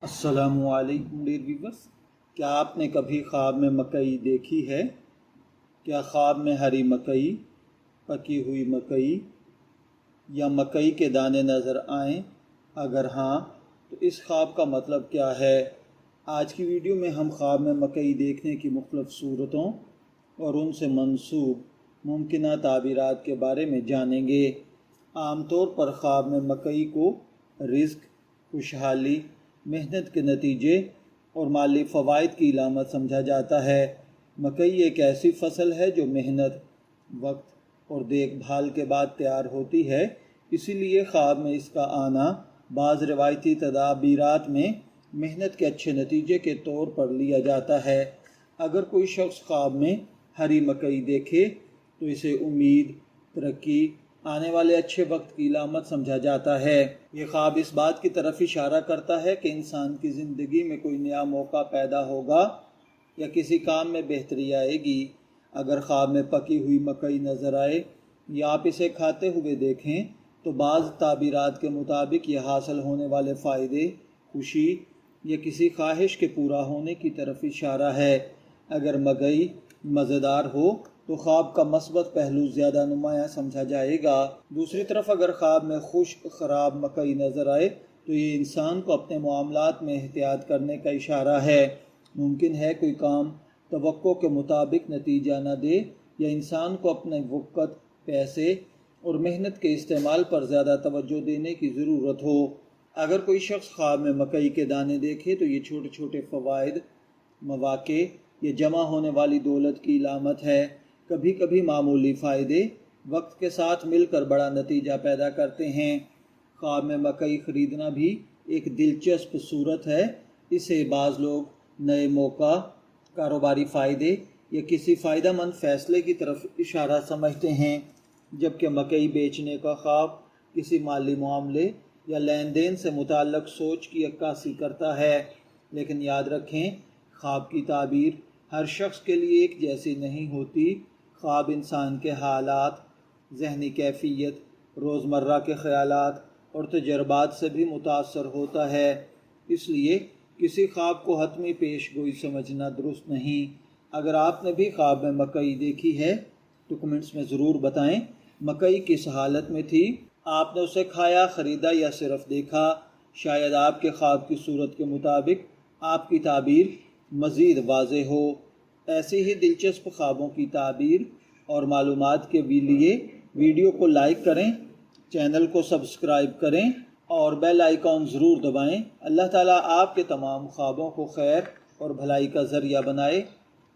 السلام علیکم dear viewers, کیا آپ نے کبھی خواب میں مکئی دیکھی ہے؟ کیا خواب میں ہری مکئی، پکی ہوئی مکئی یا مکئی کے دانے نظر آئیں؟ اگر ہاں تو اس خواب کا مطلب کیا ہے؟ آج کی ویڈیو میں ہم خواب میں مکئی دیکھنے کی مختلف صورتوں اور ان سے منسوب ممکنہ تعبیرات کے بارے میں جانیں گے۔ عام طور پر خواب میں مکئی کو رزق، خوشحالی، محنت کے نتیجے اور مالی فوائد کی علامت سمجھا جاتا ہے۔ مکئی ایک ایسی فصل ہے جو محنت، وقت اور دیکھ بھال کے بعد تیار ہوتی ہے، اسی لیے خواب میں اس کا آنا بعض روایتی تعبیرات میں محنت کے اچھے نتیجے کے طور پر لیا جاتا ہے۔ اگر کوئی شخص خواب میں ہری مکئی دیکھے تو اسے امید، ترقی، آنے والے اچھے وقت کی علامت سمجھا جاتا ہے۔ یہ خواب اس بات کی طرف اشارہ کرتا ہے کہ انسان کی زندگی میں کوئی نیا موقع پیدا ہوگا یا کسی کام میں بہتری آئے گی۔ اگر خواب میں پکی ہوئی مکئی نظر آئے یا آپ اسے کھاتے ہوئے دیکھیں تو بعض تعبیرات کے مطابق یہ حاصل ہونے والے فائدے، خوشی یا کسی خواہش کے پورا ہونے کی طرف اشارہ ہے۔ اگر مکئی مزیدار ہو تو خواب کا مثبت پہلو زیادہ نمایاں سمجھا جائے گا۔ دوسری طرف اگر خواب میں خشک خراب مکئی نظر آئے تو یہ انسان کو اپنے معاملات میں احتیاط کرنے کا اشارہ ہے۔ ممکن ہے کوئی کام توقع کے مطابق نتیجہ نہ دے یا انسان کو اپنے وقت، پیسے اور محنت کے استعمال پر زیادہ توجہ دینے کی ضرورت ہو۔ اگر کوئی شخص خواب میں مکئی کے دانے دیکھے تو یہ چھوٹے چھوٹے فوائد، مواقع یا جمع ہونے والی دولت کی علامت ہے۔ کبھی کبھی معمولی فائدے وقت کے ساتھ مل کر بڑا نتیجہ پیدا کرتے ہیں۔ خواب میں مکئی خریدنا بھی ایک دلچسپ صورت ہے۔ اسے بعض لوگ نئے موقع، کاروباری فائدے یا کسی فائدہ مند فیصلے کی طرف اشارہ سمجھتے ہیں، جبکہ مکئی بیچنے کا خواب کسی مالی معاملے یا لین دین سے متعلق سوچ کی عکاسی کرتا ہے۔ لیکن یاد رکھیں، خواب کی تعبیر ہر شخص کے لیے ایک جیسی نہیں ہوتی۔ خواب انسان کے حالات، ذہنی کیفیت، روزمرہ کے خیالات اور تجربات سے بھی متاثر ہوتا ہے، اس لیے کسی خواب کو حتمی پیش گوئی سمجھنا درست نہیں۔ اگر آپ نے بھی خواب میں مکئی دیکھی ہے تو کمنٹس میں ضرور بتائیں۔ مکئی کس حالت میں تھی؟ آپ نے اسے کھایا، خریدا یا صرف دیکھا؟ شاید آپ کے خواب کی صورت کے مطابق آپ کی تعبیر مزید واضح ہو۔ ایسی ہی دلچسپ خوابوں کی تعبیر اور معلومات کے لیے ویڈیو کو لائک کریں، چینل کو سبسکرائب کریں اور بیل آئیکن ضرور دبائیں۔ اللہ تعالیٰ آپ کے تمام خوابوں کو خیر اور بھلائی کا ذریعہ بنائے،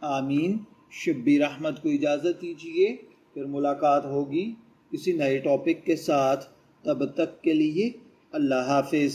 آمین۔ شبیر احمد کو اجازت دیجیے، پھر ملاقات ہوگی کسی نئے ٹاپک کے ساتھ۔ تب تک کے لیے اللہ حافظ۔